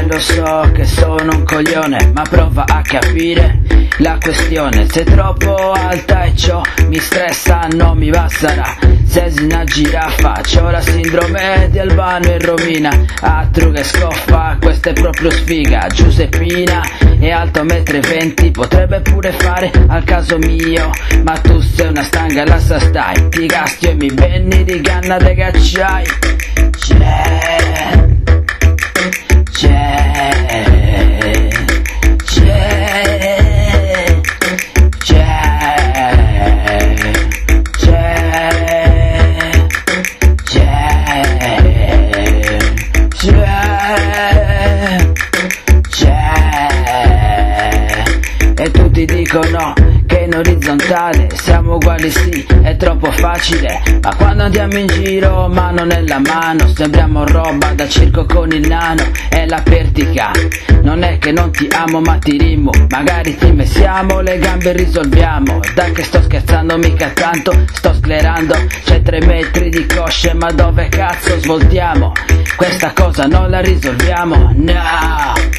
Lo so che sono un coglione, ma prova a capire la questione. Sei troppo alta e ciò mi stressa, non mi basterà. Sei una giraffa, c'ho la sindrome di Albano e Romina. Altro che scoffa, questa è proprio sfiga. Giuseppina è alto 1,20 m, potrebbe pure fare al caso mio, ma tu sei una stanga, lascia stai. Ti gasti e mi benni di canna de gacciai. E tutti dicono che in orizzontale siamo uguali, sì, è troppo facile. Ma quando andiamo in giro mano nella mano sembriamo roba da circo con il nano. È la pertica, non è che non ti amo ma ti rimo. Magari ti messiamo le gambe e risolviamo. Dai che sto scherzando mica tanto, sto sclerando. C'è 3 metri di cosce, ma dove cazzo svoltiamo? Questa cosa non la risolviamo, no.